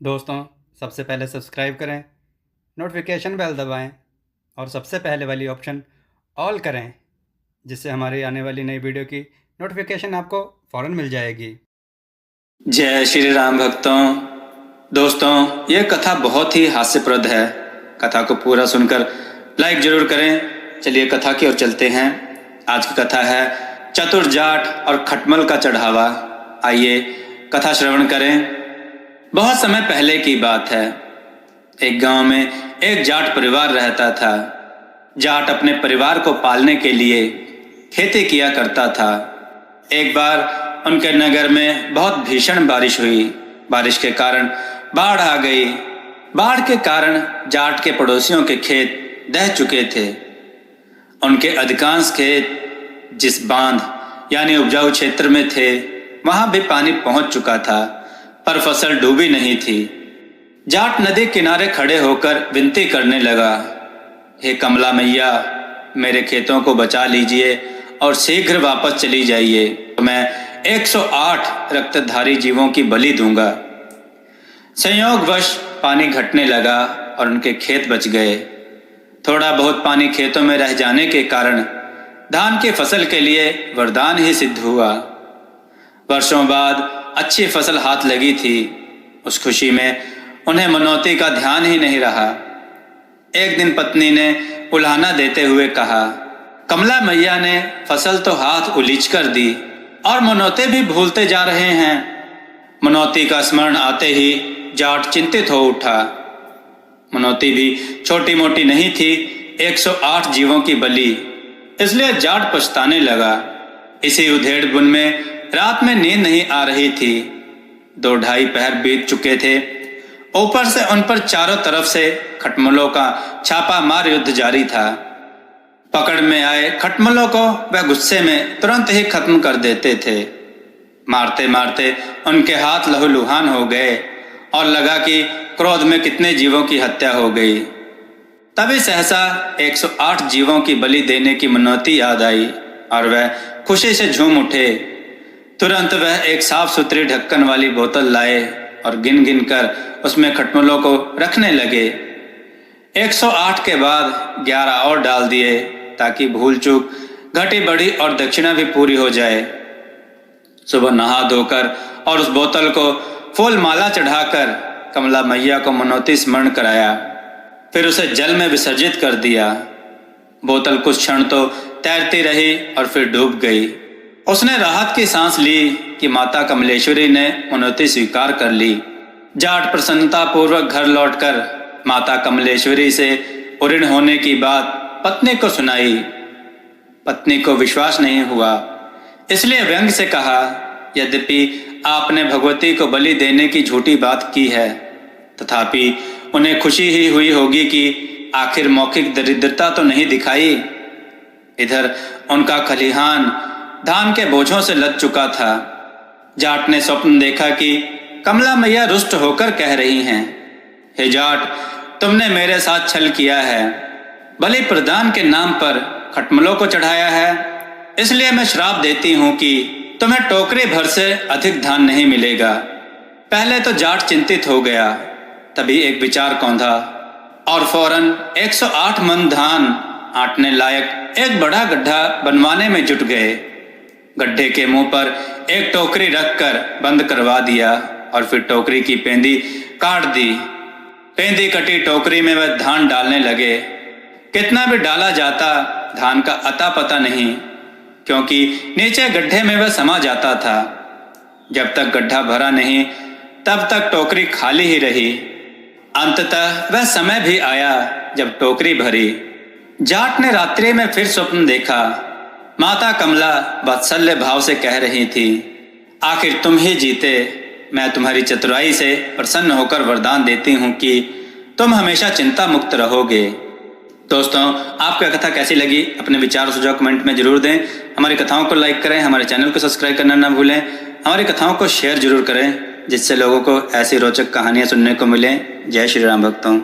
दोस्तों, सबसे पहले सब्सक्राइब करें, नोटिफिकेशन बेल दबाएं और सबसे पहले वाली ऑप्शन ऑल करें, जिससे हमारी आने वाली नई वीडियो की नोटिफिकेशन आपको फ़ौरन मिल जाएगी। जय श्री राम भक्तों। दोस्तों, यह कथा बहुत ही हास्यप्रद है। कथा को पूरा सुनकर लाइक जरूर करें। चलिए कथा की ओर चलते हैं। आज की कथा है चतुर जाट और खटमल का चढ़ावा। आइए कथा श्रवण करें। बहुत समय पहले की बात है। एक गांव में एक जाट परिवार रहता था। जाट अपने परिवार को पालने के लिए खेती किया करता था। एक बार उनके नगर में बहुत भीषण बारिश हुई। बारिश के कारण बाढ़ आ गई। बाढ़ के कारण जाट के पड़ोसियों के खेत दह चुके थे। उनके अधिकांश खेत जिस बांध यानी उपजाऊ क्षेत्र में थे, वहां भी पानी पहुंच चुका था, पर फसल डूबी नहीं थी। जाट नदी किनारे खड़े होकर विनती करने लगा, हे कमला मैया, मेरे खेतों को बचा लीजिए और शीघ्र वापस चली जाइए, तो मैं 108 रक्तधारी जीवों की बलि दूंगा। संयोगवश पानी घटने लगा और उनके खेत बच गए। थोड़ा बहुत पानी खेतों में रह जाने के कारण धान की फसल के लिए वरदान ही सिद्ध हुआ। वर्षों बाद अच्छी फसल हाथ लगी थी। उस खुशी में उन्हें मनौती का ध्यान ही नहीं रहा। एक दिन पत्नी ने उल्हाना देते हुए कहा, कमला मैया ने फसल तो हाथ उलीच कर दी और मनौते भी भूलते जा रहे हैं। मनौती का स्मरण आते ही जाट चिंतित हो उठा। मनौती भी छोटी मोटी नहीं थी, 108 जीवों की बलि। इसलिए जाट पछताने लगा। इसी उधेड़ बुन में रात में नींद नहीं आ रही थी। 2-2.5 पहर बीत चुके थे। ऊपर से उन पर चारों तरफ से खटमलों का छापामार युद्ध जारी था। पकड़ में आए खटमलों को वह गुस्से में तुरंत ही खत्म कर देते थे। मारते मारते उनके हाथ लहूलुहान हो गए और लगा कि क्रोध में कितने जीवों की हत्या हो गई। तभी सहसा 108 जीवों की बलि देने की मनौती याद आई और वह खुशी से झूम उठे। तुरंत वह एक साफ सुथरी ढक्कन वाली बोतल लाए और गिन गिन कर उसमें खटमलों को रखने लगे। 108 के बाद 11 और डाल दिए ताकि भूल चूक घटी बढ़ी और दक्षिणा भी पूरी हो जाए। सुबह नहा धोकर और उस बोतल को फूल माला चढ़ाकर कमला मैया को मनौती स्मरण कराया। फिर उसे जल में विसर्जित कर दिया। बोतल कुछ क्षण तो तैरती रही और फिर डूब गई। उसने राहत की सांस ली कि माता कमलेश्वरी ने मनौती स्वीकार कर ली। जाट प्रसन्नता पूर्वक घर लौटकर माता कमलेश्वरी से उऋण होने की बात पत्नी को सुनाई। पत्नी को विश्वास नहीं हुआ, इसलिए व्यंग से कहा, यद्यपि आपने भगवती को बलि देने की झूठी बात की है, तथापि उन्हें खुशी ही हुई होगी कि आखिर मौखिक दरिद्रता तो नहीं दिखाई। इधर उनका खलिहान धान के बोझों से लद चुका था। जाट ने स्वप्न देखा कि कमला मैया रुष्ट होकर कह रही हैं, हे जाट, तुमने मेरे साथ छल किया है, बलि प्रदान के नाम पर खटमलों को चढ़ाया है, इसलिए मैं श्राप देती हूं कि तुम्हें टोकरी भर से अधिक धान नहीं मिलेगा। पहले तो जाट चिंतित हो गया, तभी एक विचार कौंधा और फौरन 108 मन धान आटने लायक एक बड़ा गड्ढा बनवाने में जुट गए। गड्ढे के मुंह पर एक टोकरी रखकर बंद करवा दिया और फिर टोकरी की पेंदी काट दी। पेंदी कटी टोकरी में वह धान डालने लगे। कितना भी डाला जाता, धान का अता पता नहीं, क्योंकि नीचे गड्ढे में वह समा जाता था। जब तक गड्ढा भरा नहीं, तब तक टोकरी खाली ही रही। अंततः वह समय भी आया जब टोकरी भरी। जाट ने रात्रि में फिर स्वप्न देखा। माता कमला वात्सल्य भाव से कह रही थी, आखिर तुम ही जीते। मैं तुम्हारी चतुराई से प्रसन्न होकर वरदान देती हूँ कि तुम हमेशा चिंता मुक्त रहोगे। दोस्तों, आपको कथा कैसी लगी? अपने विचार सुझाव कमेंट में जरूर दें। हमारी कथाओं को लाइक करें, हमारे चैनल को सब्सक्राइब करना ना भूलें। हमारी कथाओं को शेयर जरूर करें, जिससे लोगों को ऐसी रोचक कहानियाँ सुनने को मिलें। जय श्री राम भक्तों।